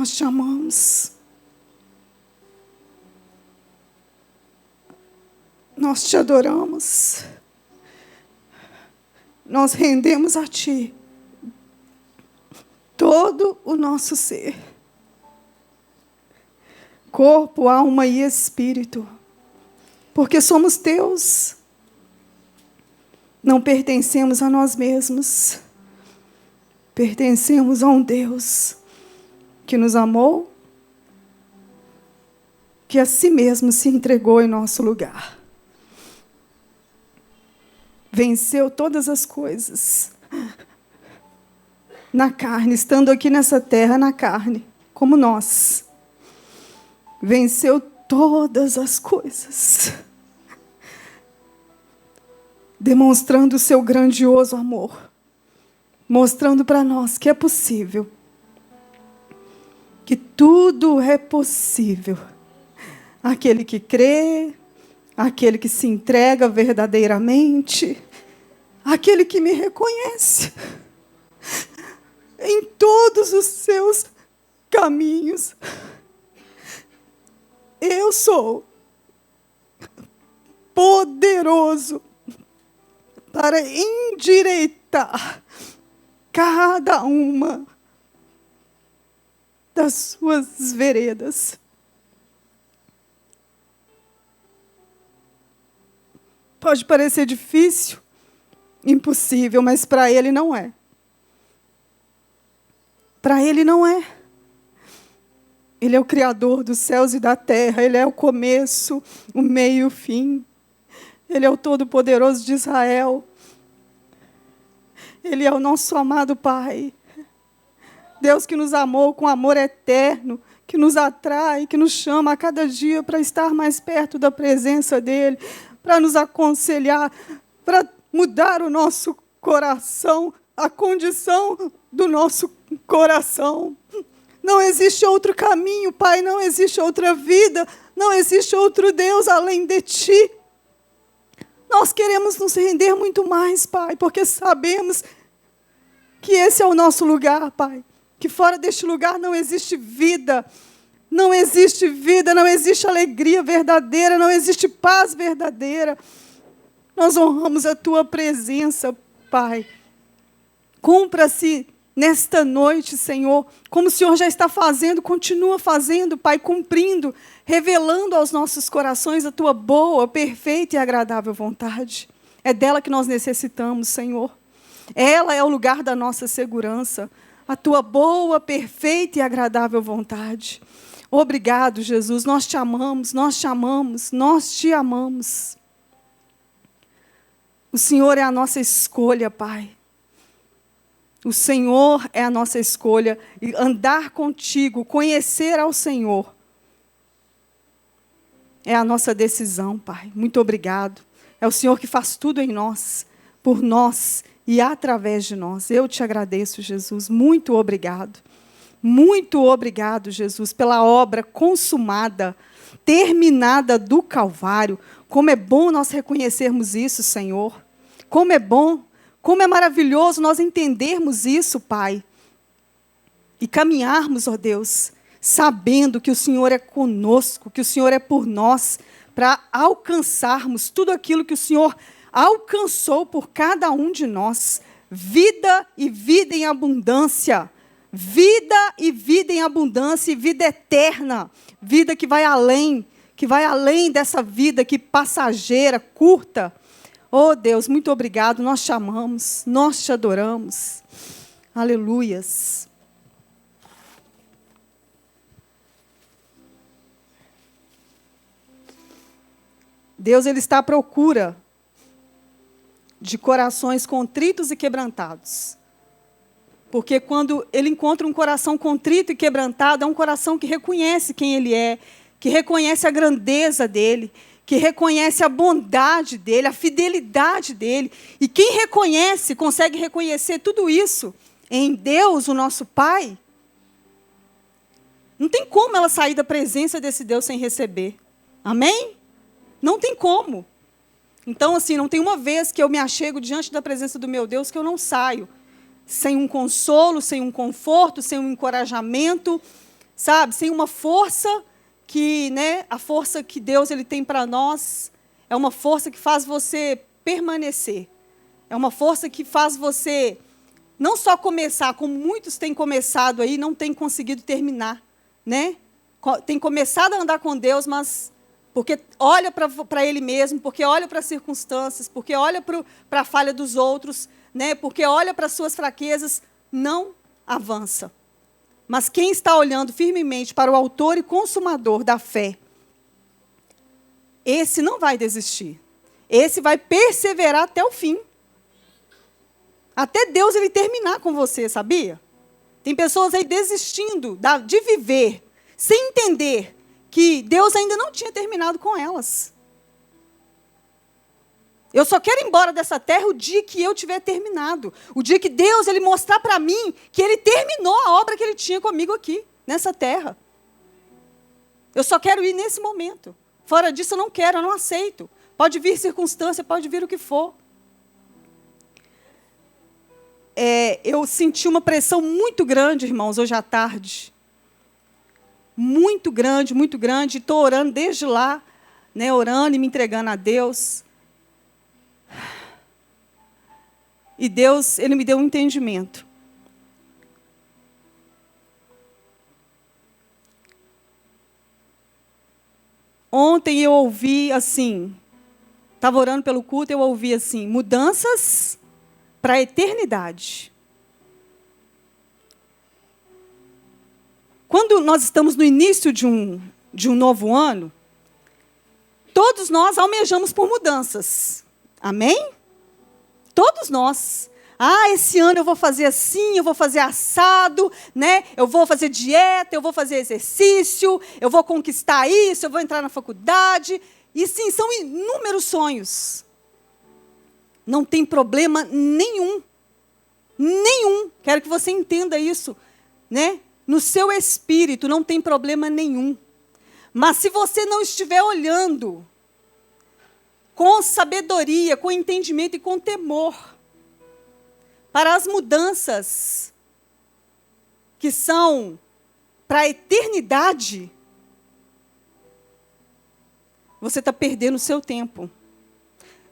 Nós te amamos. Nós te adoramos. Nós rendemos a Ti todo o nosso ser. Corpo, alma e espírito. Porque somos Teus. Não pertencemos a nós mesmos. Pertencemos a um Deus que nos amou, que a si mesmo se entregou em nosso lugar. Venceu todas as coisas na carne, estando aqui nessa terra na carne, como nós. Venceu todas as coisas, demonstrando o seu grandioso amor, mostrando para nós que é possível, que tudo é possível. Aquele que crê, aquele que se entrega verdadeiramente, aquele que me reconhece em todos os seus caminhos. Eu sou poderoso para endireitar cada uma das suas veredas. Pode parecer difícil, impossível, mas para Ele não é. Para Ele não é. Ele é o Criador dos céus e da terra. Ele é o começo, o meio e o fim. Ele é o Todo-Poderoso de Israel. Ele é o nosso amado Pai. Deus que nos amou com amor eterno, que nos atrai, que nos chama a cada dia para estar mais perto da presença dEle, para nos aconselhar, para mudar o nosso coração, a condição do nosso coração. Não existe outro caminho, Pai, não existe outra vida, não existe outro Deus além de Ti. Nós queremos nos render muito mais, Pai, porque sabemos que esse é o nosso lugar, Pai. Que fora deste lugar não existe vida, não existe vida, não existe alegria verdadeira, não existe paz verdadeira. Nós honramos a Tua presença, Pai. Cumpra-se nesta noite, Senhor, como o Senhor já está fazendo, continua fazendo, Pai, cumprindo, revelando aos nossos corações a Tua boa, perfeita e agradável vontade. É dela que nós necessitamos, Senhor. Ela é o lugar da nossa segurança, a Tua boa, perfeita e agradável vontade. Obrigado, Jesus, nós te amamos, nós te amamos, nós te amamos. O Senhor é a nossa escolha, Pai. O Senhor é a nossa escolha. E andar contigo, conhecer ao Senhor, é a nossa decisão, Pai. Muito obrigado. É o Senhor que faz tudo em nós, por nós e através de nós. Eu te agradeço, Jesus. Muito obrigado. Muito obrigado, Jesus, pela obra consumada, terminada do Calvário. Como é bom nós reconhecermos isso, Senhor. Como é bom, como é maravilhoso nós entendermos isso, Pai. E caminharmos, ó Deus, sabendo que o Senhor é conosco, que o Senhor é por nós, para alcançarmos tudo aquilo que o Senhor alcançou por cada um de nós. Vida e vida em abundância. Vida e vida em abundância e vida eterna. Vida que vai além dessa vida que passageira, curta. Oh Deus, muito obrigado, nós te amamos, nós te adoramos. Aleluias. Deus, Ele está à procura de corações contritos e quebrantados. Porque quando Ele encontra um coração contrito e quebrantado, é um coração que reconhece quem Ele é, que reconhece a grandeza dEle, que reconhece a bondade dEle, a fidelidade dEle. E quem reconhece, consegue reconhecer tudo isso em Deus, o nosso Pai, não tem como ela sair da presença desse Deus sem receber. Amém? Não tem como. Então, assim, não tem uma vez que eu me achego diante da presença do meu Deus que eu não saio sem um consolo, sem um conforto, sem um encorajamento, sabe? Sem uma força que, né, a força que Deus ele tem para nós é uma força que faz você permanecer. É uma força que faz você não só começar, como muitos têm começado aí, não têm conseguido terminar, né? Tem começado a andar com Deus, mas porque olha para ele mesmo, porque olha para as circunstâncias, porque olha para a falha dos outros, né? Porque olha para as suas fraquezas, não avança. Mas quem está olhando firmemente para o autor e consumador da fé, esse não vai desistir. Esse vai perseverar até o fim. Até Deus ele terminar com você, sabia? Tem pessoas aí desistindo de viver, sem entender que Deus ainda não tinha terminado com elas. Eu só quero ir embora dessa terra o dia que eu tiver terminado. O dia que Deus ele mostrar para mim que Ele terminou a obra que Ele tinha comigo aqui, nessa terra. Eu só quero ir nesse momento. Fora disso eu não quero, eu não aceito. Pode vir circunstância, pode vir o que for. Eu senti uma pressão muito grande, irmãos, hoje à tarde. Muito grande, muito grande. Estou orando desde lá, né, orando e me entregando a Deus. E Deus, Ele me deu um entendimento. Ontem eu ouvi assim, estava orando pelo culto, eu ouvi assim, mudanças para a eternidade. Quando nós estamos no início de um novo ano, todos nós almejamos por mudanças. Amém? Todos nós. Esse ano eu vou fazer assim, eu vou fazer assado, né? Eu vou fazer dieta, eu vou fazer exercício, eu vou conquistar isso, eu vou entrar na faculdade. E sim, são inúmeros sonhos. Não tem problema nenhum. Nenhum. Quero que você entenda isso, né? No seu espírito não tem problema nenhum. Mas se você não estiver olhando com sabedoria, com entendimento e com temor para as mudanças que são para a eternidade, você está perdendo o seu tempo.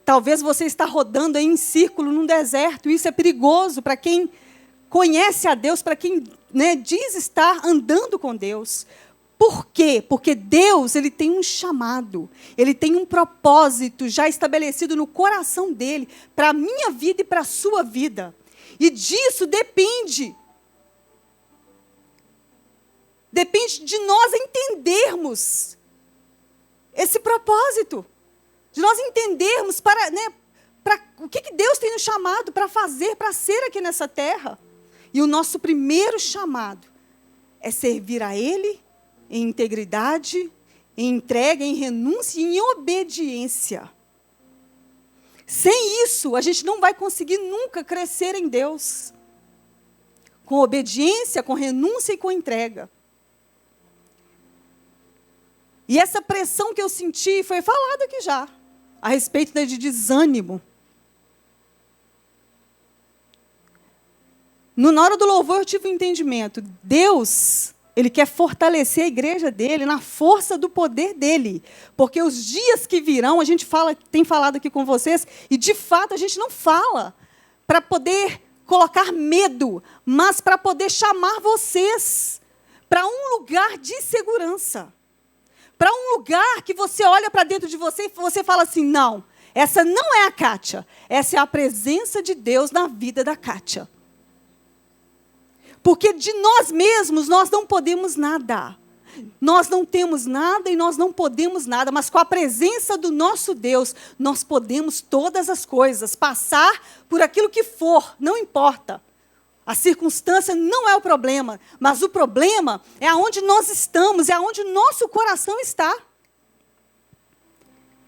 Talvez você está rodando aí em círculo num deserto. Isso é perigoso para quem conhece a Deus, para quem, né, diz estar andando com Deus. Por quê? Porque Deus ele tem um chamado, Ele tem um propósito já estabelecido no coração dEle, para a minha vida e para a sua vida. E disso depende de nós entendermos esse propósito. De nós entendermos para o que Deus tem nos chamado para fazer, para ser aqui nessa terra. E o nosso primeiro chamado é servir a Ele em integridade, em entrega, em renúncia e em obediência. Sem isso, a gente não vai conseguir nunca crescer em Deus. Com obediência, com renúncia e com entrega. E essa pressão que eu senti foi falada aqui já, a respeito de desânimo. Na hora do louvor eu tive um entendimento. Deus, Ele quer fortalecer a igreja dEle na força do poder dEle. Porque os dias que virão, a gente tem falado aqui com vocês, e de fato a gente não fala para poder colocar medo, mas para poder chamar vocês para um lugar de segurança. Para um lugar que você olha para dentro de você e você fala assim, não, essa não é a Kátia, essa é a presença de Deus na vida da Kátia. Porque de nós mesmos nós não podemos nada. Nós não temos nada e nós não podemos nada, mas com a presença do nosso Deus, nós podemos todas as coisas, passar por aquilo que for, não importa. A circunstância não é o problema, mas o problema é aonde nós estamos, é aonde o nosso coração está.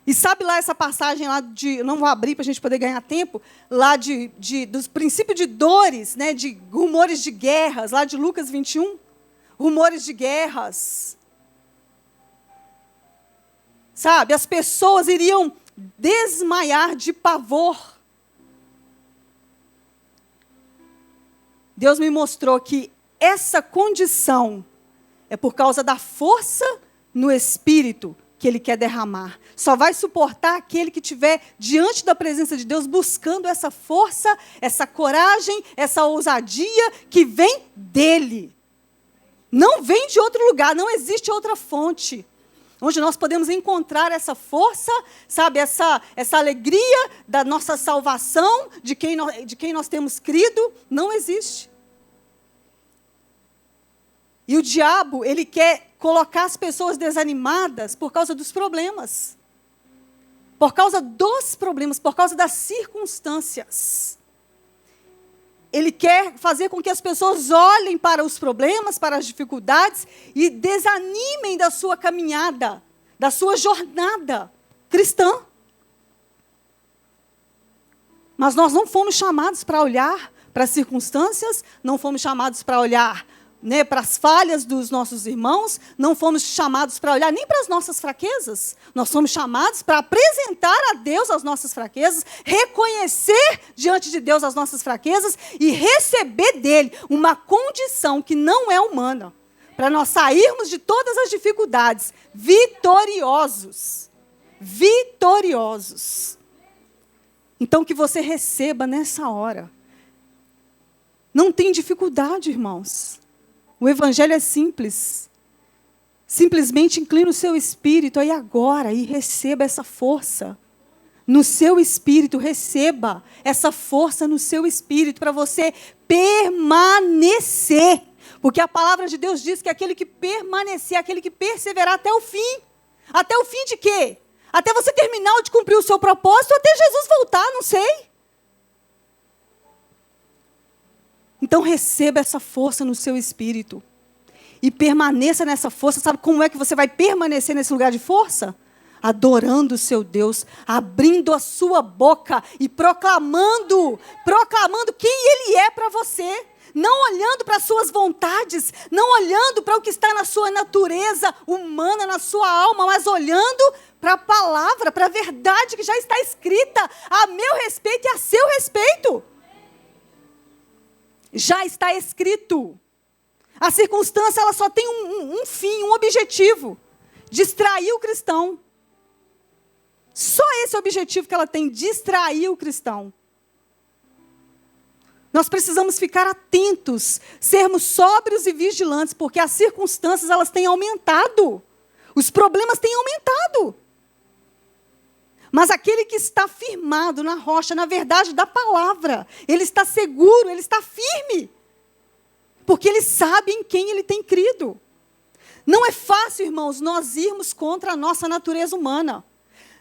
E sabe lá essa passagem lá não vou abrir para a gente poder ganhar tempo, lá dos princípios de dores, né, de rumores de guerras, lá de Lucas 21, rumores de guerras. Sabe, as pessoas iriam desmaiar de pavor. Deus me mostrou que essa condição É por causa da força no Espírito que Ele quer derramar. Só vai suportar aquele que estiver diante da presença de Deus, buscando essa força, essa coragem, essa ousadia que vem dEle. Não vem de outro lugar, não existe outra fonte onde nós podemos encontrar essa força, sabe, essa alegria da nossa salvação, de quem nós temos crido, não existe. E o diabo, ele quer colocar as pessoas desanimadas por causa dos problemas. Por causa dos problemas, por causa das circunstâncias. Ele quer fazer com que as pessoas olhem para os problemas, para as dificuldades e desanimem da sua caminhada, da sua jornada cristã. Mas nós não fomos chamados para olhar para as circunstâncias, não fomos chamados para olhar, né, para as falhas dos nossos irmãos, não fomos chamados para olhar nem para as nossas fraquezas. Nós somos chamados para apresentar a Deus as nossas fraquezas, reconhecer diante de Deus as nossas fraquezas e receber dele uma condição que não é humana, para nós sairmos de todas as dificuldades vitoriosos. Vitoriosos. Então, que você receba nessa hora. Não tem dificuldade, irmãos. O evangelho é simples. Simplesmente inclina o seu espírito aí agora e receba essa força. No seu espírito, receba essa força no seu espírito para você permanecer. Porque a palavra de Deus diz que aquele que permanecer, aquele que perseverar até o fim. Até o fim de quê? Até você terminar de cumprir o seu propósito, até Jesus voltar, não sei. Então receba essa força no seu espírito. E permaneça nessa força. Sabe como é que você vai permanecer nesse lugar de força? Adorando o seu Deus, abrindo a sua boca e proclamando quem Ele é para você. Não olhando para as suas vontades, não olhando para o que está na sua natureza humana, na sua alma, mas olhando para a palavra, para a verdade que já está escrita a meu respeito e a seu respeito. Já está escrito. A circunstância ela só tem um fim, um objetivo. Distrair o cristão. Só esse objetivo que ela tem, distrair o cristão. Nós precisamos ficar atentos, sermos sóbrios e vigilantes, porque as circunstâncias elas têm aumentado. Os problemas têm aumentado. Mas aquele que está firmado na rocha, na verdade da palavra, ele está seguro, ele está firme. Porque ele sabe em quem ele tem crido. Não é fácil, irmãos, nós irmos contra a nossa natureza humana.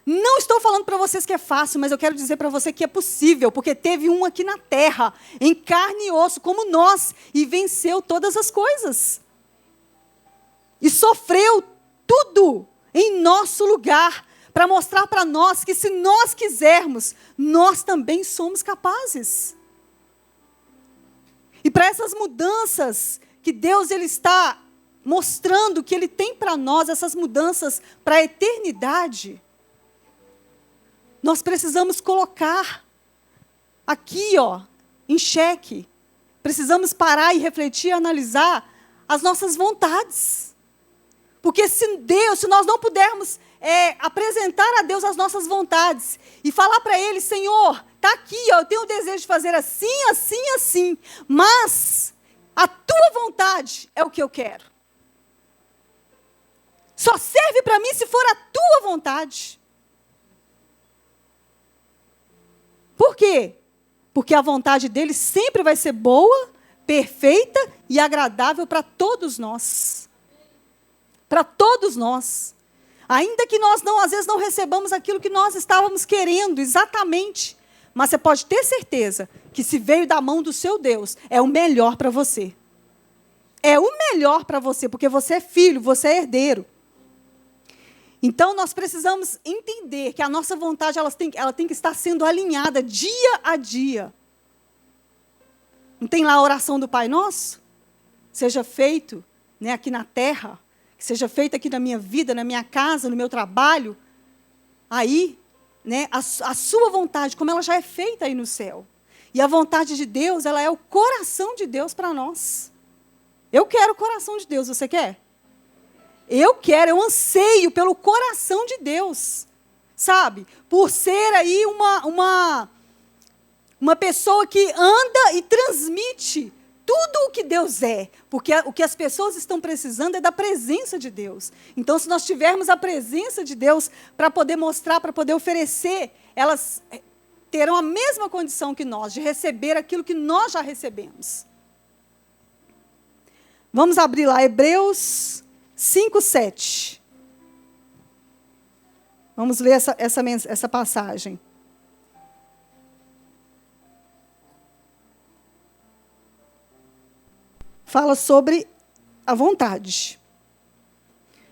Não estou falando para vocês que é fácil, mas eu quero dizer para você que é possível, porque teve um aqui na terra, em carne e osso, como nós, e venceu todas as coisas. E sofreu tudo em nosso lugar, para mostrar para nós que se nós quisermos, nós também somos capazes. E para essas mudanças que Deus ele está mostrando que Ele tem para nós, essas mudanças para a eternidade, nós precisamos colocar aqui, em xeque. Precisamos parar e refletir e analisar as nossas vontades. Porque se nós não pudermos apresentar a Deus as nossas vontades e falar para Ele, Senhor, está aqui, eu tenho o desejo de fazer assim, assim, assim, mas a Tua vontade é o que eu quero. Só serve para mim se for a Tua vontade. Por quê? Porque a vontade dele sempre vai ser boa, perfeita e agradável para todos nós. Para todos nós. Ainda que nós às vezes não recebamos aquilo que nós estávamos querendo exatamente. Mas você pode ter certeza que se veio da mão do seu Deus, é o melhor para você. É o melhor para você, porque você é filho, você é herdeiro. Então, nós precisamos entender que a nossa vontade ela tem que estar sendo alinhada dia a dia. Não tem lá a oração do Pai Nosso? Seja feito, né, aqui na terra, que seja feito aqui na minha vida, na minha casa, no meu trabalho. Aí, né, a sua vontade, como ela já é feita aí no céu. E a vontade de Deus, ela é o coração de Deus para nós. Eu quero o coração de Deus, você quer? eu anseio pelo coração de Deus, sabe? Por ser aí uma pessoa que anda e transmite tudo o que Deus é, porque o que as pessoas estão precisando é da presença de Deus. Então, se nós tivermos a presença de Deus para poder mostrar, para poder oferecer, elas terão a mesma condição que nós, de receber aquilo que nós já recebemos. Vamos abrir lá, Hebreus 5:7. Vamos ler essa passagem. Fala sobre a vontade.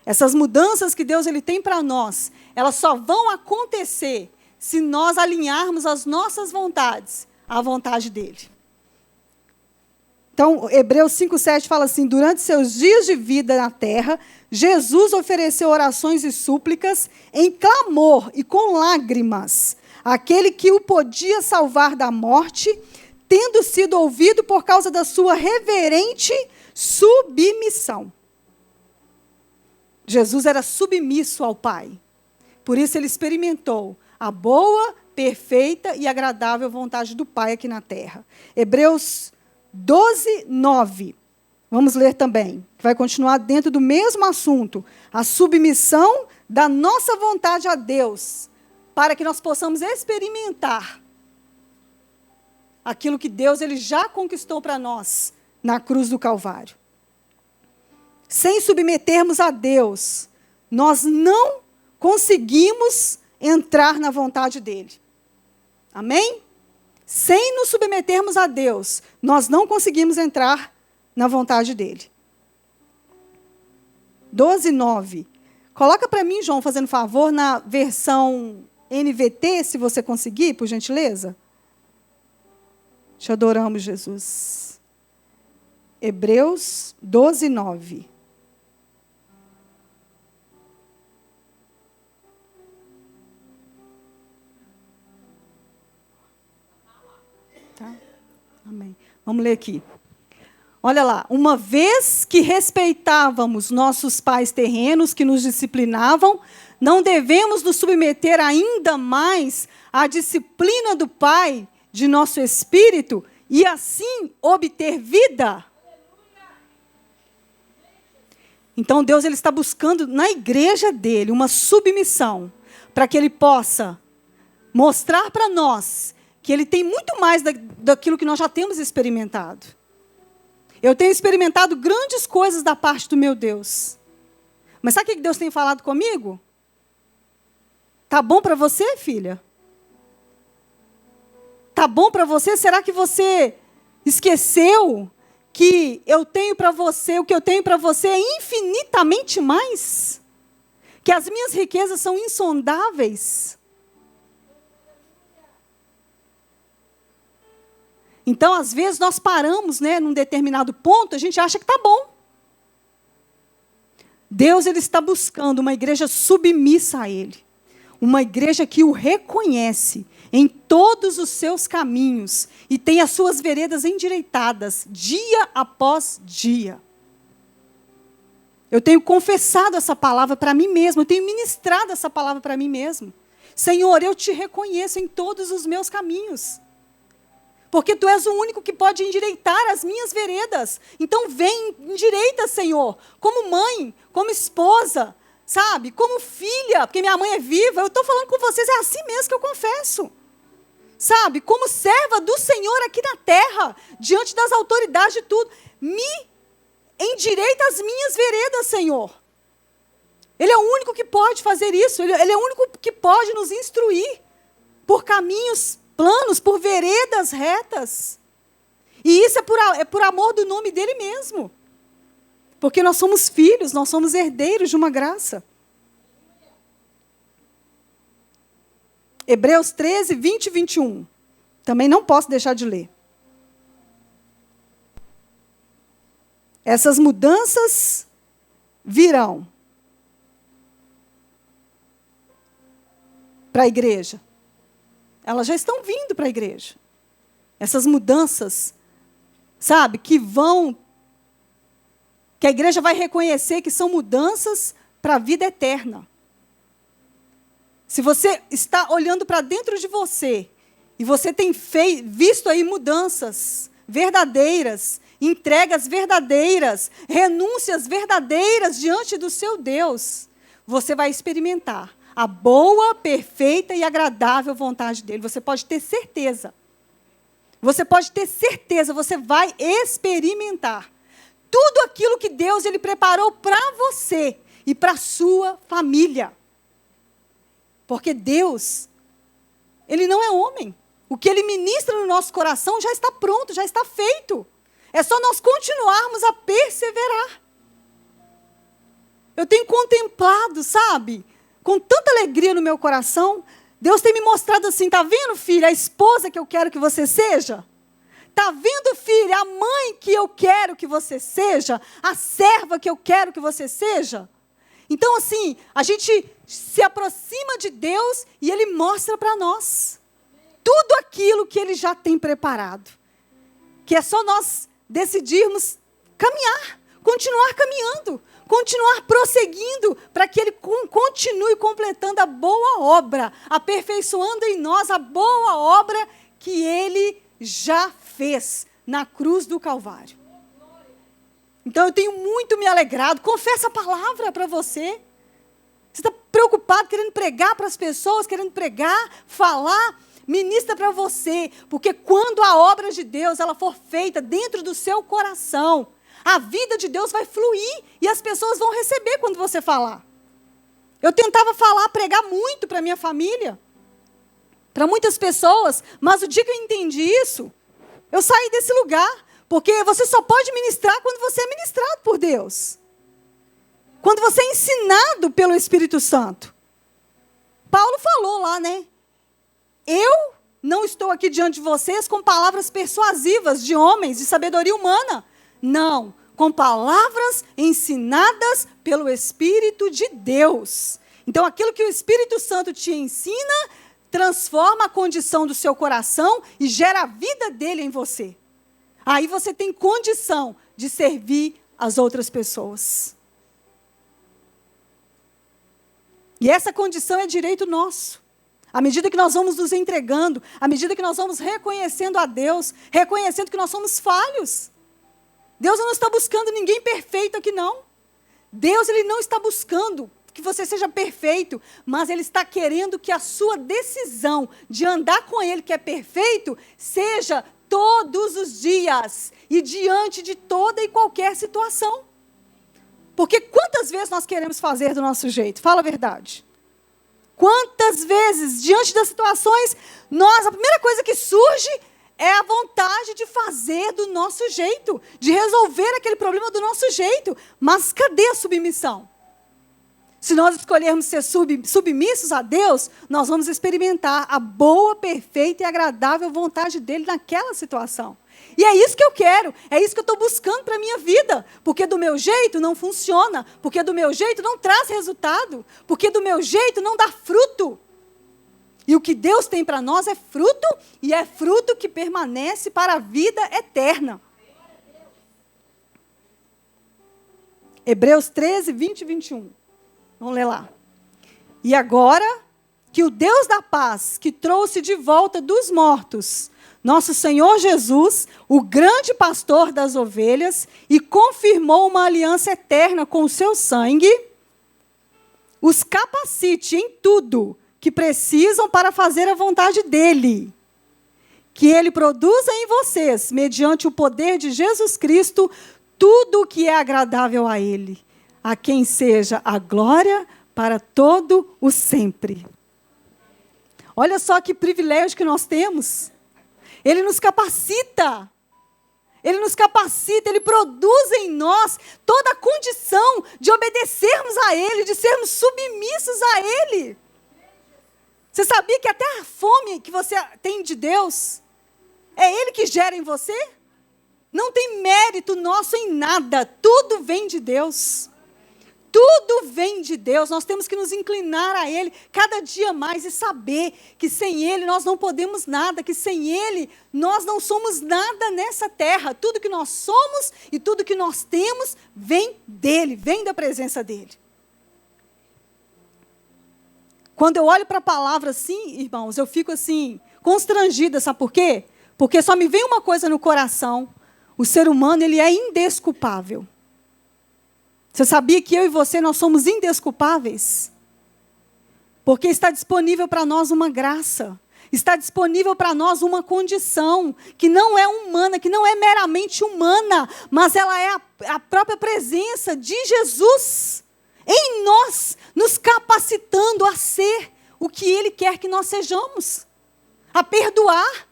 Essas mudanças que Deus ele tem para nós, elas só vão acontecer se nós alinharmos as nossas vontades à vontade dele. Então, Hebreus 5:7 fala assim: durante seus dias de vida na terra, Jesus ofereceu orações e súplicas em clamor e com lágrimas àquele que o podia salvar da morte, tendo sido ouvido por causa da sua reverente submissão. Jesus era submisso ao Pai. Por isso ele experimentou a boa, perfeita e agradável vontade do Pai aqui na terra. Hebreus 12:9. Vamos ler também. Vai continuar dentro do mesmo assunto. A submissão da nossa vontade a Deus, para que nós possamos experimentar aquilo que Deus ele já conquistou para nós na cruz do Calvário. Sem submetermos a Deus, nós não conseguimos entrar na vontade dele. Amém? Sem nos submetermos a Deus, nós não conseguimos entrar na vontade dele. 12:9. Coloca para mim, João, fazendo favor, na versão NVT, se você conseguir, por gentileza. Te adoramos, Jesus. Hebreus 12:9. Tá? Amém. Vamos ler aqui. Olha lá. Uma vez que respeitávamos nossos pais terrenos que nos disciplinavam, não devemos nos submeter ainda mais à disciplina do Pai de nosso espírito e assim obter vida? Então Deus ele está buscando na igreja dele uma submissão para que ele possa mostrar para nós que ele tem muito mais daquilo que nós já temos experimentado. Eu tenho experimentado grandes coisas da parte do meu Deus. Mas sabe o que Deus tem falado comigo? Tá bom para você, filha? Tá bom para você? Será que você esqueceu que eu tenho para você, o que eu tenho para você é infinitamente mais? Que as minhas riquezas são insondáveis? Então, às vezes, nós paramos, num determinado ponto, a gente acha que está bom. Deus ele está buscando uma igreja submissa a Ele. Uma igreja que o reconhece em todos os seus caminhos e tem as suas veredas endireitadas, dia após dia. Eu tenho confessado essa palavra para mim mesmo, eu tenho ministrado essa palavra para mim mesmo. Senhor, eu te reconheço em todos os meus caminhos. Porque tu és o único que pode endireitar as minhas veredas. Então vem, endireita, Senhor, como mãe, como esposa, sabe? Como filha, porque minha mãe é viva. Eu estou falando com vocês, é assim mesmo que eu confesso. Sabe? Como serva do Senhor aqui na terra, diante das autoridades de tudo. Me endireita as minhas veredas, Senhor. Ele é o único que pode fazer isso. Ele é o único que pode nos instruir por caminhos planos, por veredas retas. E isso é por amor do nome dele mesmo. Porque nós somos filhos, nós somos herdeiros de uma graça. Hebreus 13, 20 e 21. Também não posso deixar de ler. Essas mudanças virão para a igreja. Elas já estão vindo para a igreja. Essas mudanças, sabe, que vão que a igreja vai reconhecer que são mudanças para a vida eterna. Se você está olhando para dentro de você, e você tem visto aí mudanças verdadeiras, entregas verdadeiras, renúncias verdadeiras diante do seu Deus, você vai experimentar a boa, perfeita e agradável vontade dele. Você pode ter certeza. Você pode ter certeza, você vai experimentar tudo aquilo que Deus ele preparou para você e para a sua família. Porque Deus, ele não é homem. O que ele ministra no nosso coração já está pronto, já está feito. É só nós continuarmos a perseverar. Eu tenho contemplado, sabe, com tanta alegria no meu coração, Deus tem me mostrado assim, está vendo, filha, a esposa que eu quero que você seja? Está vendo, filha, a mãe que eu quero que você seja? A serva que eu quero que você seja? Então, assim, a gente se aproxima de Deus e Ele mostra para nós tudo aquilo que Ele já tem preparado. Que é só nós decidirmos caminhar, continuar caminhando, continuar prosseguindo para que Ele continue completando a boa obra, aperfeiçoando em nós a boa obra que Ele já fez na cruz do Calvário. Então eu tenho muito me alegrado. Confessa a palavra para você. Você está preocupado, querendo pregar para as pessoas, querendo pregar, falar, ministra para você. Porque quando a obra de Deus ela for feita dentro do seu coração, a vida de Deus vai fluir e as pessoas vão receber quando você falar. Eu tentava pregar muito para minha família, para muitas pessoas, mas o dia que eu entendi isso, eu saí desse lugar. Porque você só pode ministrar quando você é ministrado por Deus. Quando você é ensinado pelo Espírito Santo. Paulo falou lá, né? Eu não estou aqui diante de vocês com palavras persuasivas de homens, de sabedoria humana. Não, com palavras ensinadas pelo Espírito de Deus. Então, aquilo que o Espírito Santo te ensina, transforma a condição do seu coração e gera a vida dele em você. Aí você tem condição de servir as outras pessoas. E essa condição é direito nosso. À medida que nós vamos nos entregando, à medida que nós vamos reconhecendo a Deus, reconhecendo que nós somos falhos. Deus não está buscando ninguém perfeito aqui, não. Deus ele não está buscando que você seja perfeito, mas Ele está querendo que a sua decisão de andar com Ele, que é perfeito, seja todos os dias e diante de toda e qualquer situação. Porque quantas vezes nós queremos fazer do nosso jeito? Fala a verdade. Quantas vezes, diante das situações, a primeira coisa que surge é a vontade de fazer do nosso jeito, de resolver aquele problema do nosso jeito. Mas cadê a submissão? Se nós escolhermos ser submissos a Deus, nós vamos experimentar a boa, perfeita e agradável vontade dEle naquela situação. E é isso que eu quero, é isso que eu estou buscando para a minha vida. Porque do meu jeito não funciona, porque do meu jeito não traz resultado, porque do meu jeito não dá fruto. E o que Deus tem para nós é fruto, e é fruto que permanece para a vida eterna. Hebreus 13, 20 e 21. Vamos ler lá. E agora, que o Deus da paz, que trouxe de volta dos mortos nosso Senhor Jesus, o grande pastor das ovelhas, e confirmou uma aliança eterna com o seu sangue, os capacite em tudo que precisam para fazer a vontade dEle. Que Ele produza em vocês, mediante o poder de Jesus Cristo, tudo o que é agradável a Ele, a quem seja a glória para todo o sempre. Olha só que privilégio que nós temos. Ele nos capacita. Ele nos capacita, Ele produz em nós toda a condição de obedecermos a Ele, de sermos submissos a Ele. Você sabia que até a fome que você tem de Deus, é Ele que gera em você? Não tem mérito nosso em nada, tudo vem de Deus. Tudo vem de Deus, nós temos que nos inclinar a Ele cada dia mais e saber que sem Ele nós não podemos nada, que sem Ele nós não somos nada nessa terra. Tudo que nós somos e tudo que nós temos vem dEle, vem da presença dEle. Quando eu olho para a palavra assim, irmãos, eu fico assim, constrangida, sabe por quê? Porque só me vem uma coisa no coração: o ser humano, ele é indesculpável. Você sabia que eu e você, nós somos indesculpáveis? Porque está disponível para nós uma graça, está disponível para nós uma condição que não é humana, que não é meramente humana, mas ela é a própria presença de Jesus em nós, nos capacitando a ser o que Ele quer que nós sejamos, a perdoar,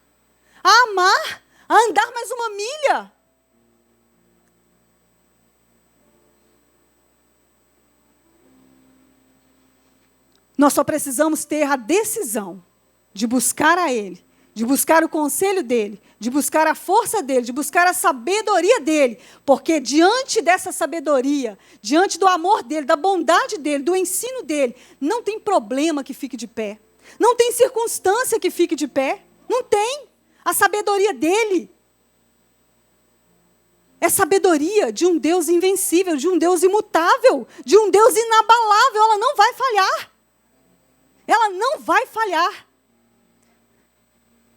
a amar, a andar mais uma milha. Nós só precisamos ter a decisão de buscar a Ele, de buscar o conselho dEle, de buscar a força dEle, de buscar a sabedoria dEle, porque diante dessa sabedoria, diante do amor dEle, da bondade dEle, do ensino dEle, não tem problema que fique de pé, não tem circunstância que fique de pé, não tem. A sabedoria dEle é sabedoria de um Deus invencível, de um Deus imutável, de um Deus inabalável. Ela não vai falhar. Ela não vai falhar.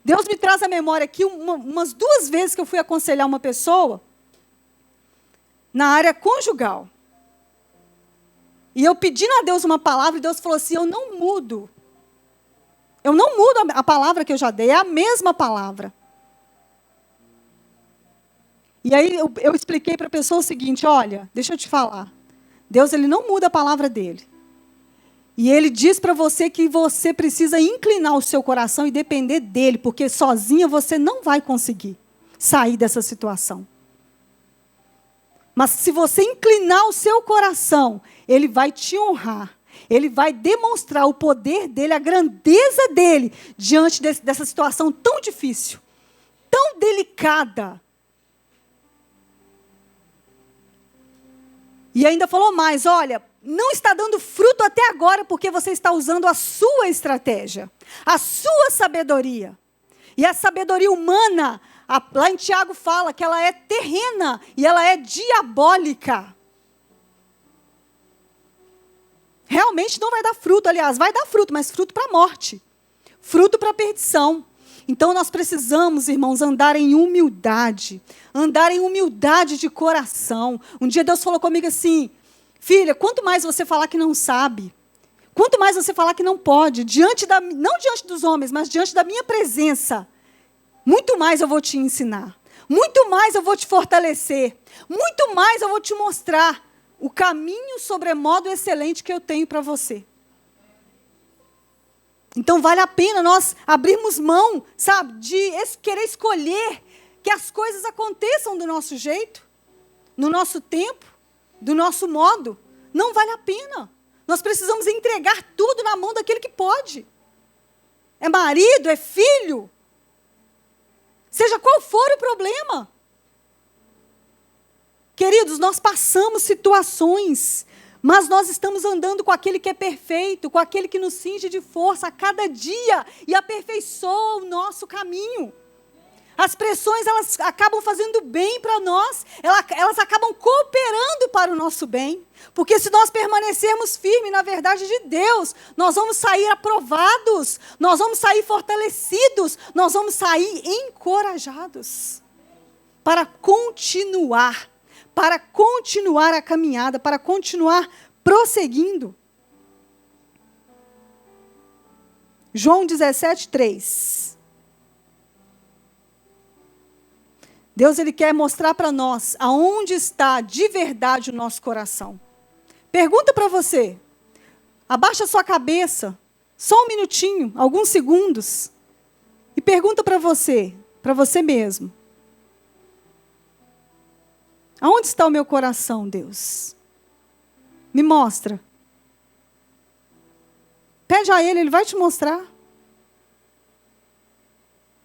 Deus me traz à memória aqui umas 2 vezes que eu fui aconselhar uma pessoa na área conjugal. E eu pedindo a Deus uma palavra, e Deus falou assim: eu não mudo. Eu não mudo a palavra que eu já dei, é a mesma palavra. E aí eu expliquei para a pessoa o seguinte: olha, deixa eu te falar. Deus, Ele não muda a palavra dEle. E Ele diz para você que você precisa inclinar o seu coração e depender dEle, porque sozinha você não vai conseguir sair dessa situação. Mas se você inclinar o seu coração, Ele vai te honrar. Ele vai demonstrar o poder dEle, a grandeza dEle, diante dessa situação tão difícil, tão delicada. E ainda falou mais: olha, não está dando fruto até agora porque você está usando a sua estratégia, a sua sabedoria. E a sabedoria humana, lá em Tiago fala que ela é terrena e ela é diabólica. Realmente não vai dar fruto, aliás, vai dar fruto, mas fruto para a morte, fruto para a perdição. Então nós precisamos, irmãos, andar em humildade de coração. Um dia Deus falou comigo assim: filha, quanto mais você falar que não sabe, quanto mais você falar que não pode, não diante dos homens, mas diante da minha presença, muito mais eu vou te ensinar, muito mais eu vou te fortalecer, muito mais eu vou te mostrar o caminho sobremodo excelente que eu tenho para você. Então vale a pena nós abrirmos mão, sabe, de querer escolher que as coisas aconteçam do nosso jeito, no nosso tempo, do nosso modo. Não vale a pena. Nós precisamos entregar tudo na mão daquele que pode. É marido, é filho. Seja qual for o problema. Queridos, nós passamos situações, mas nós estamos andando com aquele que é perfeito, com aquele que nos cinge de força a cada dia e aperfeiçoa o nosso caminho. As pressões, elas acabam fazendo bem para nós, elas acabam cooperando para o nosso bem. Porque se nós permanecermos firmes na verdade de Deus, nós vamos sair aprovados, nós vamos sair fortalecidos, nós vamos sair encorajados para continuar a caminhada, para continuar prosseguindo. João 17:3. Deus, Ele quer mostrar para nós aonde está de verdade o nosso coração. Pergunta para você, abaixa a sua cabeça, só um minutinho, alguns segundos, e pergunta para você mesmo. Aonde está o meu coração, Deus? Me mostra. Pede a Ele, Ele vai te mostrar.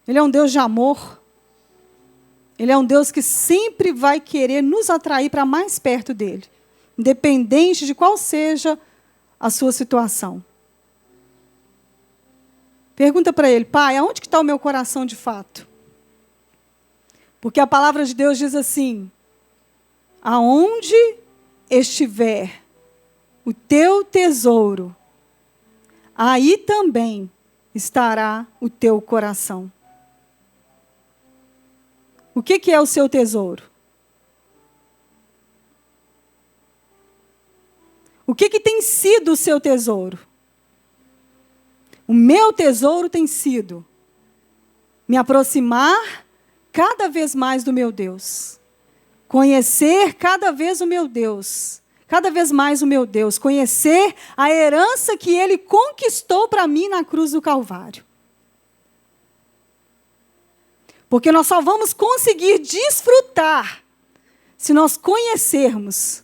Ele é um Deus de amor. Ele é um Deus que sempre vai querer nos atrair para mais perto dEle. independente de qual seja a sua situação. Pergunta para ele: Pai, aonde que está o meu coração de fato? Porque a palavra de Deus diz assim: aonde estiver o teu tesouro, aí também estará o teu coração. O que é o seu tesouro? O que tem sido o seu tesouro? O meu tesouro tem sido me aproximar cada vez mais do meu Deus. Conhecer cada vez o meu Deus. Cada vez mais o meu Deus. Conhecer a herança que Ele conquistou para mim na cruz do Calvário. Porque nós só vamos conseguir desfrutar se nós conhecermos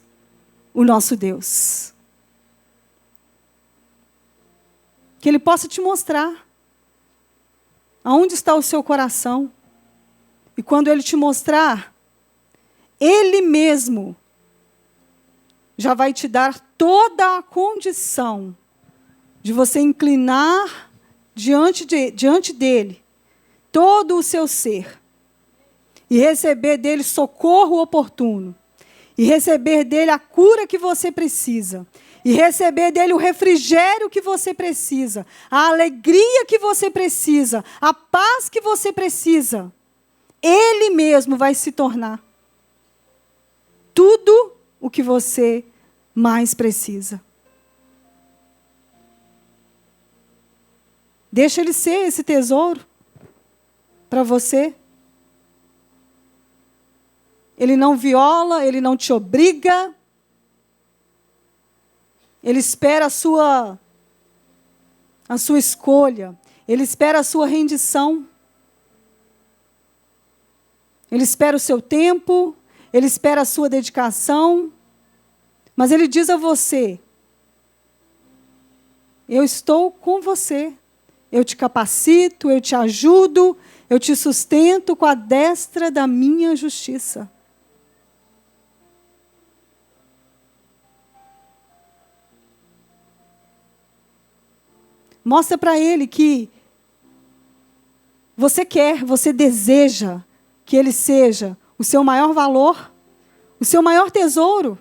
o nosso Deus. Que Ele possa te mostrar aonde está o seu coração. E quando Ele te mostrar, Ele mesmo já vai te dar toda a condição de você inclinar diante dEle todo o seu ser e receber dEle socorro oportuno, e receber dEle a cura que você precisa, e receber dEle o refrigério que você precisa, a alegria que você precisa, a paz que você precisa. Ele mesmo vai se tornar tudo o que você mais precisa. Deixa Ele ser esse tesouro para você. Ele não viola, Ele não te obriga. Ele espera a sua escolha. Ele espera a sua rendição. Ele espera o seu tempo. Ele espera a sua dedicação. Mas Ele diz a você: eu estou com você. Eu te capacito, eu te ajudo, eu te sustento com a destra da minha justiça. Mostra para Ele que você quer, você deseja que Ele seja o seu maior valor, o seu maior tesouro.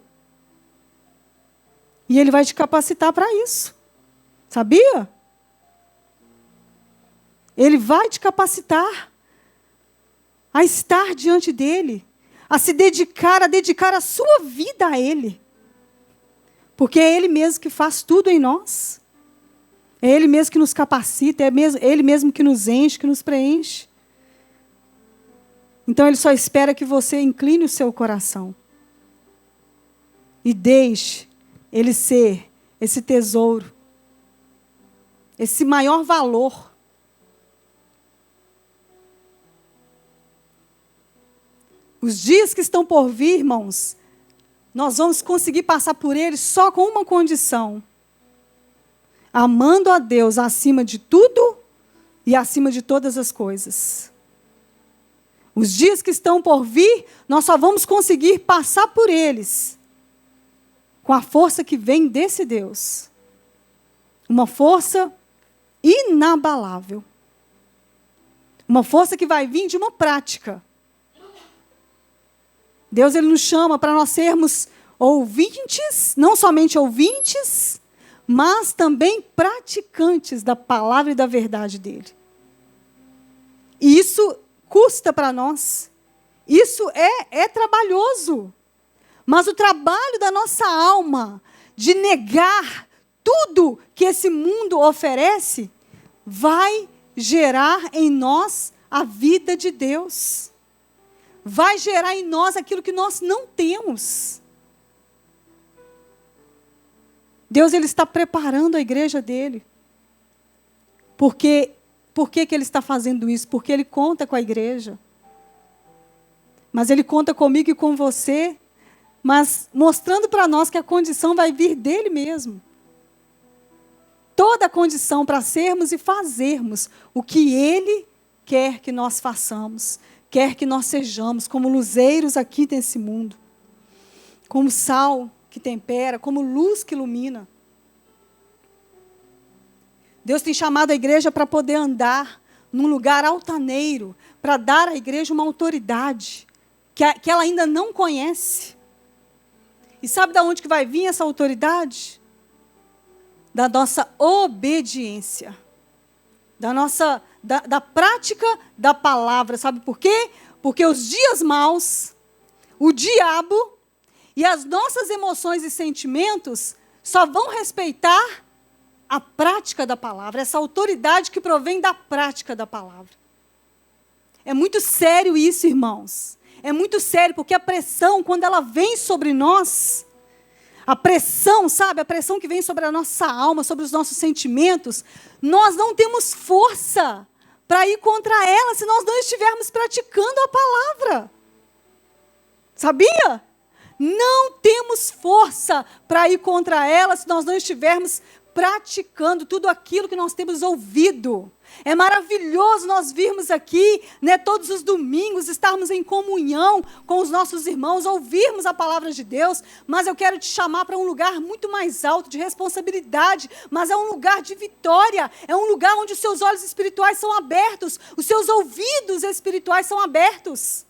E Ele vai te capacitar para isso. Sabia? Ele vai te capacitar a estar diante dEle, a se dedicar, a dedicar a sua vida a Ele. Porque é Ele mesmo que faz tudo em nós. É Ele mesmo que nos capacita, é Ele mesmo que nos enche, que nos preenche. Então Ele só espera que você incline o seu coração. E deixe Ele ser esse tesouro, esse maior valor. Os dias que estão por vir, irmãos, nós vamos conseguir passar por eles só com uma condição: amando a Deus acima de tudo e acima de todas as coisas. Os dias que estão por vir, nós só vamos conseguir passar por eles com a força que vem desse Deus. Uma força inabalável. Uma força que vai vir de uma prática. Deus, Ele nos chama para nós sermos ouvintes, não somente ouvintes, mas também praticantes da palavra e da verdade dEle. E isso custa para nós. Isso é trabalhoso. Mas o trabalho da nossa alma de negar tudo que esse mundo oferece vai gerar em nós a vida de Deus. Vai gerar em nós aquilo que nós não temos. Deus, Ele está preparando a igreja dEle. Por que Ele está fazendo isso? Porque Ele conta com a igreja. Mas Ele conta comigo e com você, mas mostrando para nós que a condição vai vir dEle mesmo. Toda a condição para sermos e fazermos o que Ele quer que nós façamos. Quer que nós sejamos como luzeiros aqui nesse mundo. Como sal, que tempera, como luz que ilumina. Deus tem chamado a igreja para poder andar num lugar altaneiro, para dar à igreja uma autoridade que ela ainda não conhece. E sabe de onde que vai vir essa autoridade? Da nossa obediência. Da prática da palavra. Sabe por quê? Porque os dias maus, o diabo e as nossas emoções e sentimentos só vão respeitar a prática da palavra, essa autoridade que provém da prática da palavra. É muito sério isso, irmãos. É muito sério, porque a pressão, quando ela vem sobre nós, a pressão, sabe? A pressão que vem sobre a nossa alma, sobre os nossos sentimentos, nós não temos força para ir contra ela se nós não estivermos praticando a palavra. Sabia? Não temos força para ir contra ela se nós não estivermos praticando tudo aquilo que nós temos ouvido. É maravilhoso nós virmos aqui, né, todos os domingos, estarmos em comunhão com os nossos irmãos, ouvirmos a palavra de Deus, mas eu quero te chamar para um lugar muito mais alto, de responsabilidade, mas é um lugar de vitória, é um lugar onde os seus olhos espirituais são abertos, os seus ouvidos espirituais são abertos.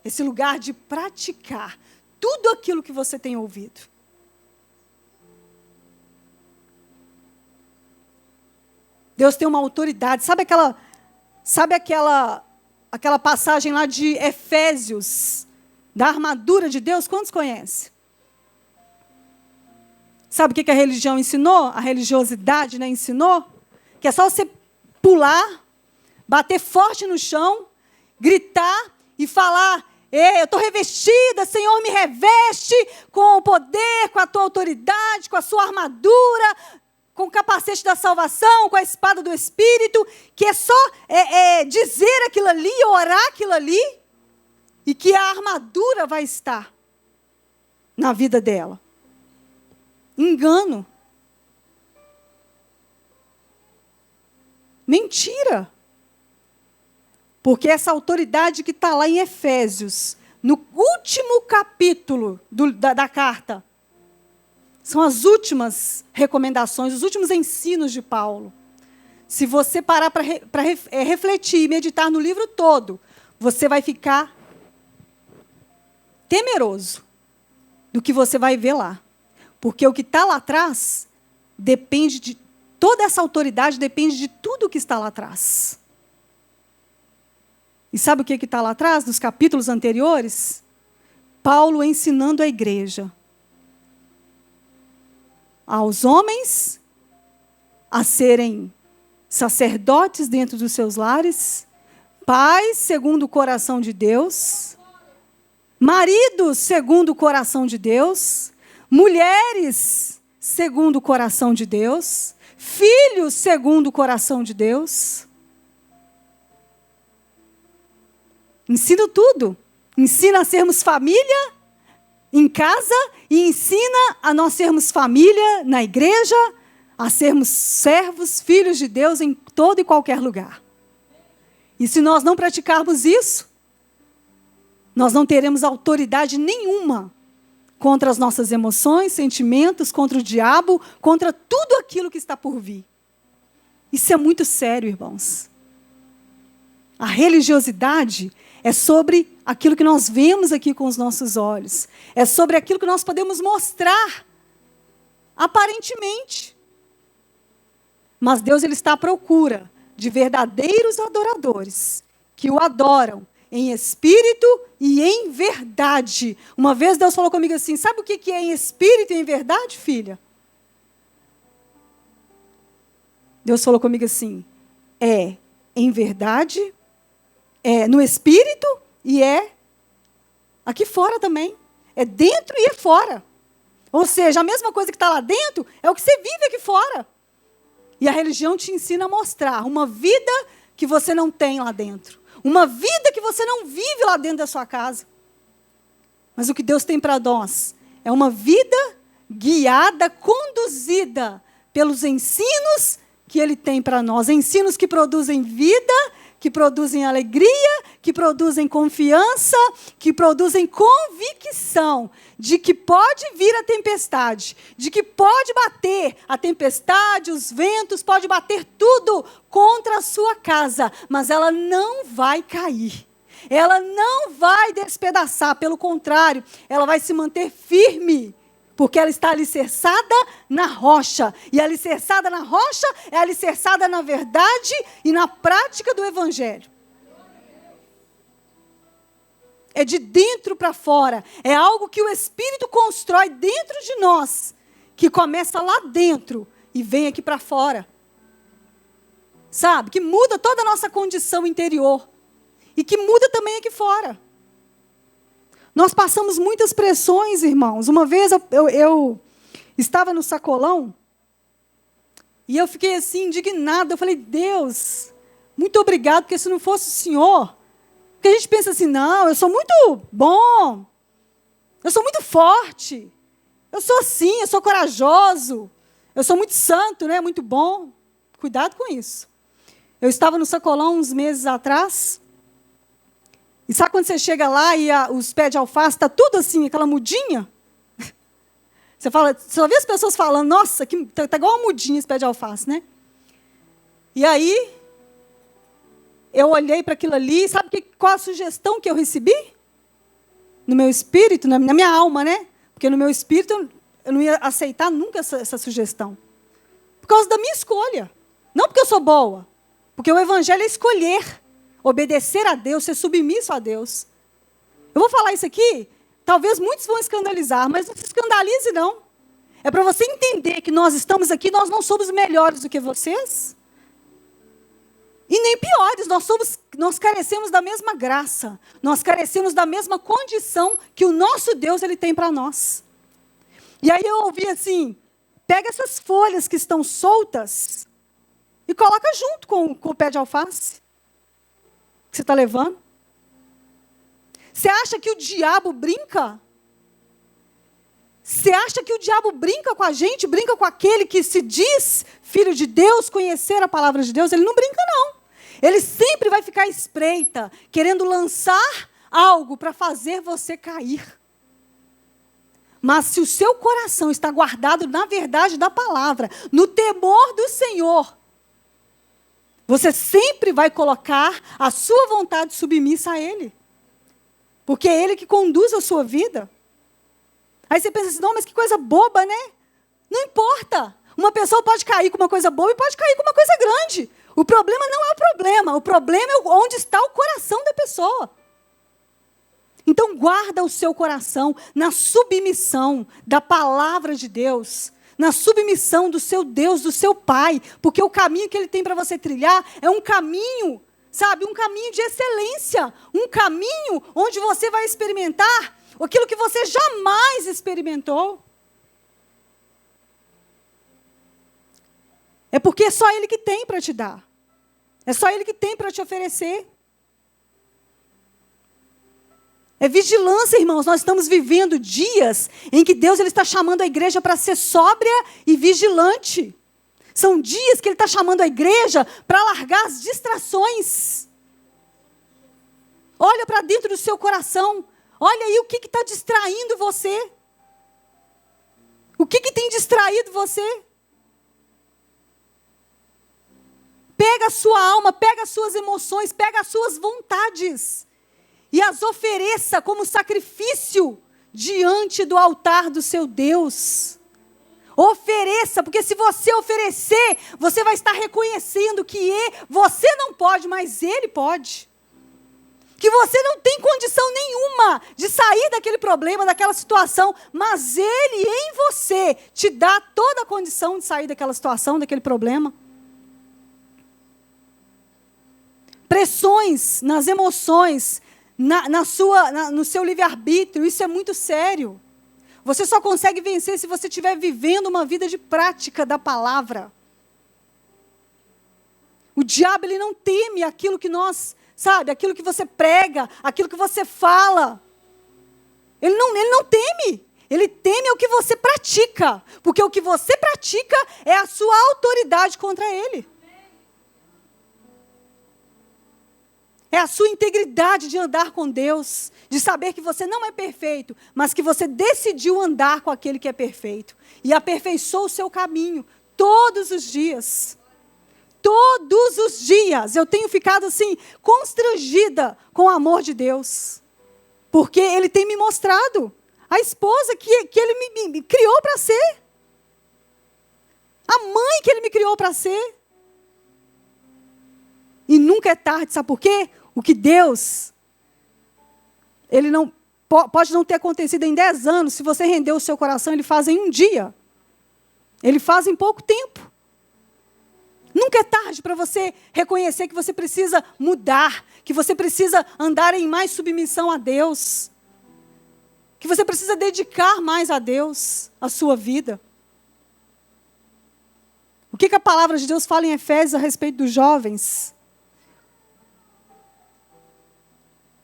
Esse lugar de praticar tudo aquilo que você tem ouvido. Deus tem uma autoridade. Sabe aquela passagem lá de Efésios, da armadura de Deus? Quantos conhecem? Sabe o que a religião ensinou? A religiosidade, né, ensinou? Que é só você pular, bater forte no chão, gritar e falar: ei, eu estou revestida, Senhor, me reveste com o poder, com a tua autoridade, com a sua armadura, com o capacete da salvação, com a espada do Espírito, que é só dizer aquilo ali, orar aquilo ali, e que a armadura vai estar na vida dela. Engano. Mentira. Porque essa autoridade que está lá em Efésios, no último capítulo da carta, são as últimas recomendações, os últimos ensinos de Paulo. Se você parar para refletir e meditar no livro todo, você vai ficar temeroso do que você vai ver lá. Porque o que está lá atrás depende de... Toda essa autoridade depende de tudo que está lá atrás. E sabe o que está lá atrás, dos capítulos anteriores? Paulo ensinando a igreja, aos homens a serem sacerdotes dentro dos seus lares, pais segundo o coração de Deus, maridos segundo o coração de Deus, mulheres segundo o coração de Deus, filhos segundo o coração de Deus. Ensina tudo. Ensina a sermos família em casa e ensina a nós sermos família na igreja, a sermos servos, filhos de Deus em todo e qualquer lugar. E se nós não praticarmos isso, nós não teremos autoridade nenhuma contra as nossas emoções, sentimentos, contra o diabo, contra tudo aquilo que está por vir. Isso é muito sério, irmãos. A religiosidade é sobre aquilo que nós vemos aqui com os nossos olhos. É sobre aquilo que nós podemos mostrar, aparentemente. Mas Deus, ele está à procura de verdadeiros adoradores, que o adoram em espírito e em verdade. Uma vez Deus falou comigo assim: sabe o que é em espírito e em verdade, filha? Deus falou comigo assim: é em verdade, é no espírito e é aqui fora também. É dentro e é fora. Ou seja, a mesma coisa que está lá dentro é o que você vive aqui fora. E a religião te ensina a mostrar uma vida que você não tem lá dentro. Uma vida que você não vive lá dentro da sua casa. Mas o que Deus tem para nós é uma vida guiada, conduzida pelos ensinos que Ele tem para nós. Ensinos que produzem vida, que produzem alegria, que produzem confiança, que produzem convicção. convicção de que pode vir a tempestade, de que pode bater a tempestade, os ventos, pode bater tudo contra a sua casa, mas ela não vai cair. Ela não vai despedaçar, pelo contrário, ela vai se manter firme, porque ela está alicerçada na rocha. E alicerçada na rocha é alicerçada na verdade e na prática do Evangelho. É de dentro para fora. É algo que o Espírito constrói dentro de nós, que começa lá dentro e vem aqui para fora. Sabe? Que muda toda a nossa condição interior. E que muda também aqui fora. Nós passamos muitas pressões, irmãos. Uma vez eu estava no sacolão e eu fiquei assim, indignada. Eu falei, Deus, muito obrigado, porque se não fosse o Senhor... Porque a gente pensa assim, não, eu sou muito bom, eu sou muito forte, eu sou assim, eu sou corajoso, eu sou muito santo, né, muito bom. Cuidado com isso. Eu estava no sacolão uns meses atrás, e sabe quando você chega lá e os pés de alface, está tudo assim, aquela mudinha? Você só vê as pessoas falando, nossa, tá igual uma mudinha esse pé de alface, né? E aí, eu olhei para aquilo ali, sabe qual a sugestão que eu recebi? No meu espírito, na minha alma, né? Porque no meu espírito eu não ia aceitar nunca essa sugestão. Por causa da minha escolha. Não porque eu sou boa. Porque o Evangelho é escolher. Obedecer a Deus, ser submisso a Deus. Eu vou falar isso aqui, talvez muitos vão escandalizar, mas não se escandalize não. É para você entender que nós estamos aqui, nós não somos melhores do que vocês. E nem piores, nós carecemos da mesma graça. Nós carecemos da mesma condição que o nosso Deus ele tem para nós. E aí eu ouvi assim, pega essas folhas que estão soltas e coloca junto com o pé de alface que você está levando. Você acha que o diabo brinca? Você acha que o diabo brinca com a gente, brinca com aquele que se diz filho de Deus, conhecer a palavra de Deus? Ele não brinca, não. Ele sempre vai ficar à espreita, querendo lançar algo para fazer você cair. Mas se o seu coração está guardado na verdade da palavra, no temor do Senhor, você sempre vai colocar a sua vontade submissa a Ele. Porque é Ele que conduz a sua vida. Aí você pensa assim, não, mas que coisa boba, né? Não importa. Uma pessoa pode cair com uma coisa boba e pode cair com uma coisa grande. O problema não é o problema é onde está o coração da pessoa. Então guarda o seu coração na submissão da palavra de Deus, na submissão do seu Deus, do seu Pai, porque o caminho que Ele tem para você trilhar é um caminho, sabe, um caminho de excelência, um caminho onde você vai experimentar aquilo que você jamais experimentou. É porque é só Ele que tem para te dar. É só Ele que tem para te oferecer. É vigilância, irmãos. Nós estamos vivendo dias em que Deus ele está chamando a igreja para ser sóbria e vigilante. São dias que Ele está chamando a igreja para largar as distrações. Olha para dentro do seu coração. Olha aí o que está distraindo você. O que tem distraído você? Pega a sua alma, pega as suas emoções, pega as suas vontades e as ofereça como sacrifício diante do altar do seu Deus. Ofereça, porque se você oferecer, você vai estar reconhecendo que você não pode, mas Ele pode. Que você não tem condição nenhuma de sair daquele problema, daquela situação, mas Ele em você te dá toda a condição de sair daquela situação, daquele problema. Pressões nas emoções, no seu livre-arbítrio, isso é muito sério. Você só consegue vencer se você estiver vivendo uma vida de prática da palavra. O diabo ele não teme aquilo que nós, sabe, aquilo que você prega, aquilo que você fala. Ele não teme. Ele teme o que você pratica. Porque o que você pratica é a sua autoridade contra ele. É a sua integridade de andar com Deus, de saber que você não é perfeito, mas que você decidiu andar com aquele que é perfeito. E aperfeiçoou o seu caminho todos os dias. Todos os dias eu tenho ficado assim, constrangida com o amor de Deus. Porque Ele tem me mostrado a esposa que Ele me criou para ser. A mãe que Ele me criou para ser. E nunca é tarde, sabe por quê? O que Deus, Ele não pode não ter acontecido em 10 anos, se você render o seu coração, Ele faz em um dia. Ele faz em pouco tempo. Nunca é tarde para você reconhecer que você precisa mudar, que você precisa andar em mais submissão a Deus, que você precisa dedicar mais a Deus a sua vida. O que a palavra de Deus fala em Efésios a respeito dos jovens?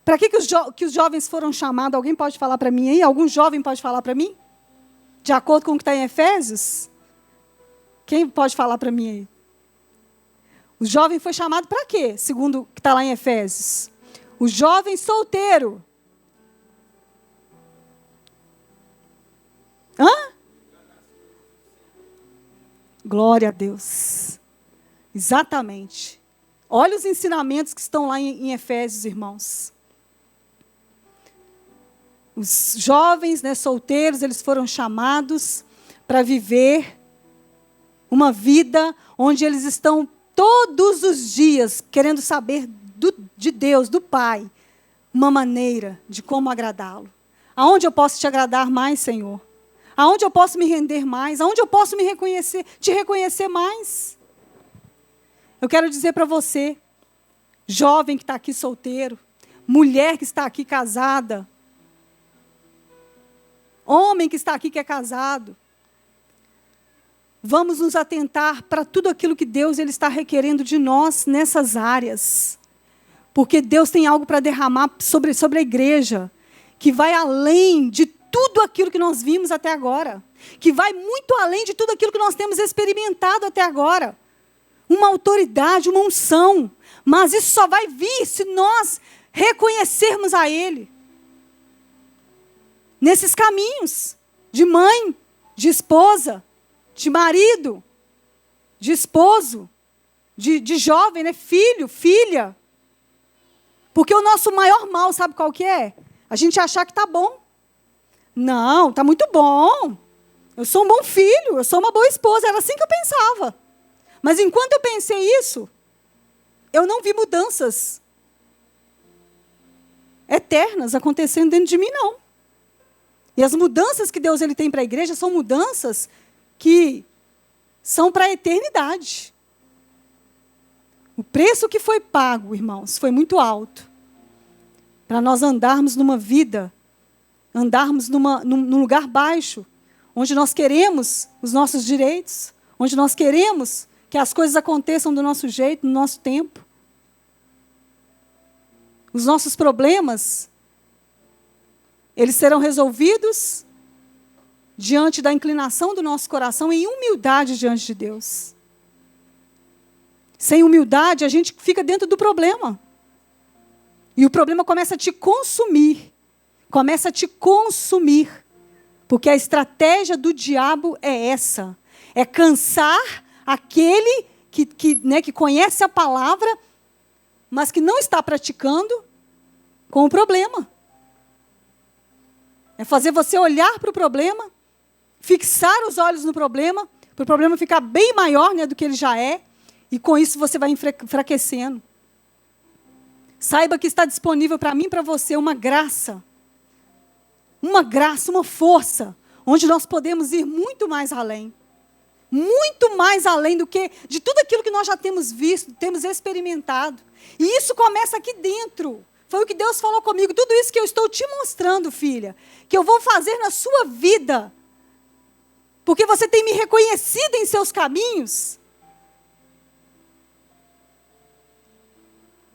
Para que os jovens foram chamados? Alguém pode falar para mim aí? Algum jovem pode falar para mim? De acordo com o que está em Efésios? Quem pode falar para mim aí? O jovem foi chamado para quê? Segundo o que está lá em Efésios. O jovem solteiro. Hã? Glória a Deus. Exatamente. Olha os ensinamentos que estão lá em Efésios, irmãos. Os jovens, solteiros, eles foram chamados para viver uma vida onde eles estão todos os dias querendo saber de Deus, do Pai, uma maneira de como agradá-lo. Aonde eu posso te agradar mais, Senhor? Aonde eu posso me render mais? Aonde eu posso te reconhecer mais? Eu quero dizer para você, jovem que está aqui solteiro, mulher que está aqui casada, homem que está aqui que é casado, vamos nos atentar para tudo aquilo que Deus Ele está requerendo de nós nessas áreas. Porque Deus tem algo para derramar sobre a igreja, que vai além de tudo aquilo que nós vimos até agora. Que vai muito além de tudo aquilo que nós temos experimentado até agora. Uma autoridade, uma unção. Mas isso só vai vir se nós reconhecermos a Ele. Nesses caminhos de mãe, de esposa, de marido, de esposo, de jovem, filho, filha. Porque o nosso maior mal, sabe qual que é? A gente achar que está bom. Não, está muito bom. Eu sou um bom filho, eu sou uma boa esposa. Era assim que eu pensava. Mas enquanto eu pensei isso, eu não vi mudanças eternas acontecendo dentro de mim, não. E as mudanças que Deus Ele tem para a igreja são mudanças que são para a eternidade. O preço que foi pago, irmãos, foi muito alto. Para nós andarmos numa vida, andarmos num lugar baixo, onde nós queremos os nossos direitos, onde nós queremos que as coisas aconteçam do nosso jeito, no nosso tempo. Os nossos problemas, eles serão resolvidos diante da inclinação do nosso coração, em humildade diante de Deus. Sem humildade, a gente fica dentro do problema. E o problema começa a te consumir. Começa a te consumir. Porque a estratégia do diabo é essa. É cansar aquele que conhece a palavra, mas que não está praticando com o problema. É fazer você olhar para o problema, fixar os olhos no problema, para o problema ficar bem maior, do que ele já é, e com isso você vai enfraquecendo. Saiba que está disponível para mim e para você uma graça, uma força, onde nós podemos ir muito mais além do que de tudo aquilo que nós já temos visto, temos experimentado. E isso começa aqui dentro. Foi o que Deus falou comigo. Tudo isso que eu estou te mostrando, filha, que eu vou fazer na sua vida, porque você tem me reconhecido em seus caminhos,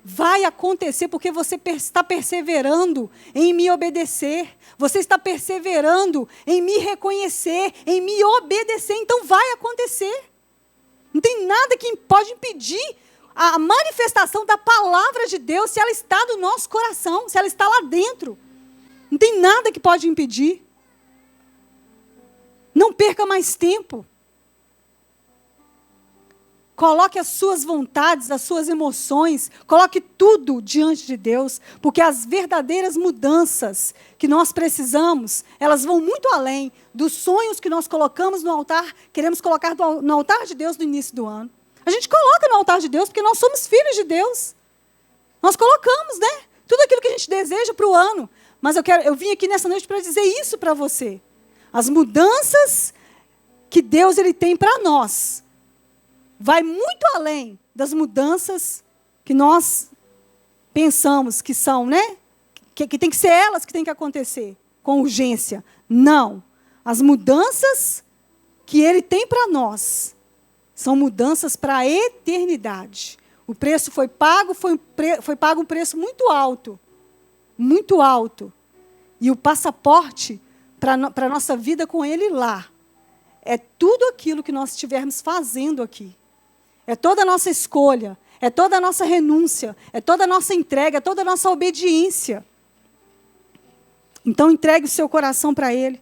vai acontecer porque você está perseverando em me obedecer. Você está perseverando em me reconhecer, em me obedecer. Então vai acontecer. Não tem nada que pode impedir a manifestação da palavra de Deus se ela está no nosso coração, se ela está lá dentro. Não tem nada que pode impedir. Não perca mais tempo. Coloque as suas vontades, as suas emoções, coloque tudo diante de Deus, porque as verdadeiras mudanças que nós precisamos, elas vão muito além dos sonhos que nós colocamos no altar, queremos colocar no altar de Deus no início do ano. A gente coloca no altar de Deus porque nós somos filhos de Deus. Nós colocamos, né? Tudo aquilo que a gente deseja para o ano. Mas eu vim aqui nessa noite para dizer isso para você. As mudanças que Deus ele tem para nós vai muito além das mudanças que nós pensamos que são, né? Que tem que ser elas que tem que acontecer com urgência. Não. As mudanças que Ele tem para nós são mudanças para a eternidade. O preço foi pago, foi pago um preço muito alto. Muito alto. E o passaporte para a nossa vida com Ele lá é tudo aquilo que nós estivermos fazendo aqui. É toda a nossa escolha, é toda a nossa renúncia, é toda a nossa entrega, é toda a nossa obediência. Então entregue o seu coração para Ele.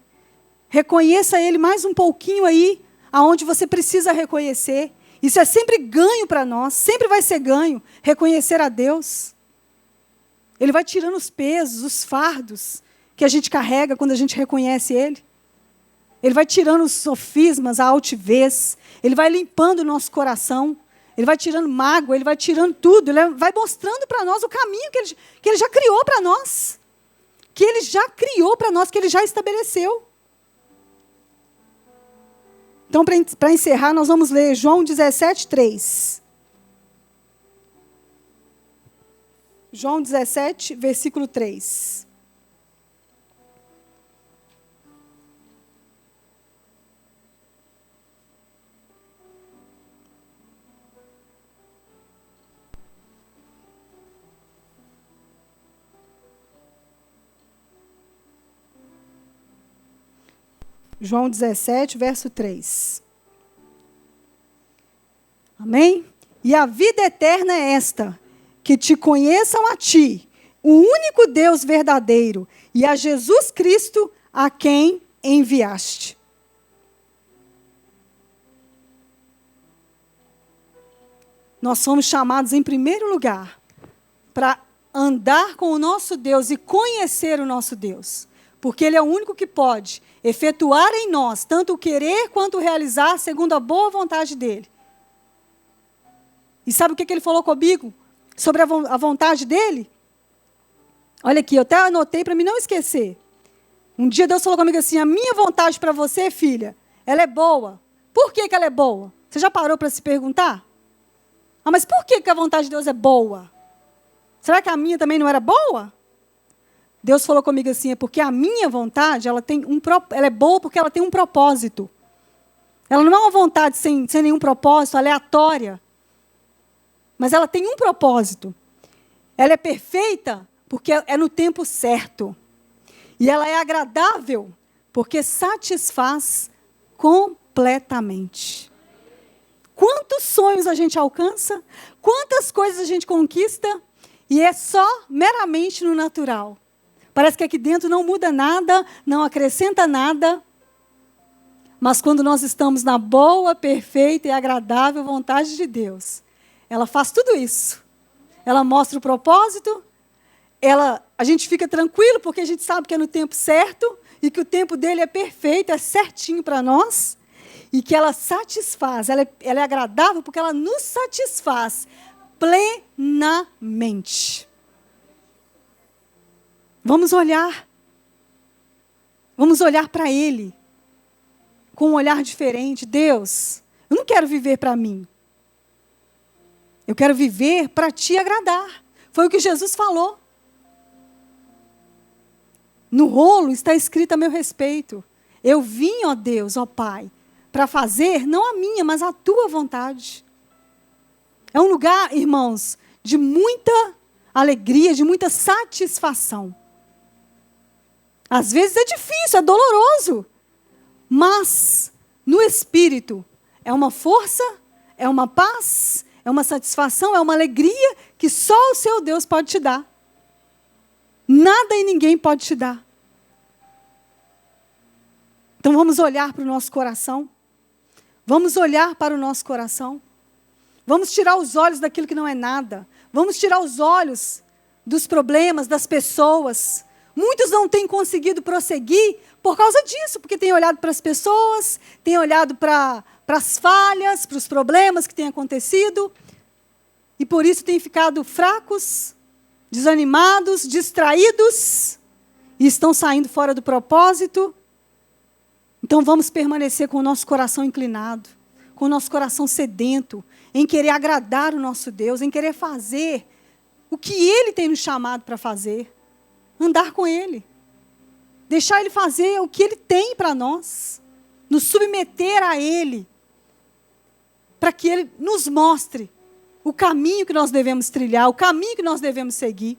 Reconheça Ele mais um pouquinho aí, aonde você precisa reconhecer. Isso é sempre ganho para nós, sempre vai ser ganho, reconhecer a Deus. Ele vai tirando os pesos, os fardos que a gente carrega quando a gente reconhece Ele. Ele vai tirando os sofismas, a altivez. Ele vai limpando o nosso coração. Ele vai tirando mágoa, Ele vai tirando tudo. Ele vai mostrando para nós o caminho que ele já criou para nós. Que Ele já criou para nós, que Ele já estabeleceu. Então, para encerrar, nós vamos ler João 17, 3. João 17, versículo 3. João 17, verso 3. Amém? E a vida eterna é esta, que te conheçam a ti, o único Deus verdadeiro, e a Jesus Cristo, a quem enviaste. Nós somos chamados, em primeiro lugar, para andar com o nosso Deus e conhecer o nosso Deus. Porque Ele é o único que pode efetuar em nós, tanto o querer quanto o realizar, segundo a boa vontade dEle. E sabe o que Ele falou comigo sobre a vontade dEle? Olha aqui, eu até anotei para mim não esquecer. Um dia Deus falou comigo assim, a minha vontade para você, filha, ela é boa. Por que ela é boa? Você já parou para se perguntar? Ah, mas por que a vontade de Deus é boa? Será que a minha também não era boa? Deus falou comigo assim, é porque a minha vontade, ela é boa porque ela tem um propósito. Ela não é uma vontade sem nenhum propósito, aleatória. Mas ela tem um propósito. Ela é perfeita porque é no tempo certo. E ela é agradável porque satisfaz completamente. Quantos sonhos a gente alcança? Quantas coisas a gente conquista? E é só meramente no natural. Parece que aqui dentro não muda nada, não acrescenta nada. Mas quando nós estamos na boa, perfeita e agradável vontade de Deus, ela faz tudo isso. Ela mostra o propósito, a gente fica tranquilo porque a gente sabe que é no tempo certo e que o tempo dele é perfeito, é certinho para nós. E que ela satisfaz, ela é agradável porque ela nos satisfaz plenamente. Vamos olhar para Ele com um olhar diferente. Deus, eu não quero viver para mim. Eu quero viver para Te agradar. Foi o que Jesus falou. No rolo está escrito a meu respeito. Eu vim, ó Deus, ó Pai, para fazer não a minha, mas a Tua vontade. É um lugar, irmãos, de muita alegria, de muita satisfação. Às vezes é difícil, é doloroso. Mas, no Espírito, é uma força, é uma paz, é uma satisfação, é uma alegria que só o seu Deus pode te dar. Nada e ninguém pode te dar. Então vamos olhar para o nosso coração. Vamos olhar para o nosso coração. Vamos tirar os olhos daquilo que não é nada. Vamos tirar os olhos dos problemas, das pessoas. Muitos não têm conseguido prosseguir por causa disso, porque têm olhado para as pessoas, têm olhado para as falhas, para os problemas que têm acontecido, e por isso têm ficado fracos, desanimados, distraídos, e estão saindo fora do propósito. Então vamos permanecer com o nosso coração inclinado, com o nosso coração sedento, em querer agradar o nosso Deus, em querer fazer o que Ele tem nos chamado para fazer. Andar com Ele. Deixar Ele fazer o que Ele tem para nós. Nos submeter a Ele. Para que Ele nos mostre o caminho que nós devemos trilhar, o caminho que nós devemos seguir.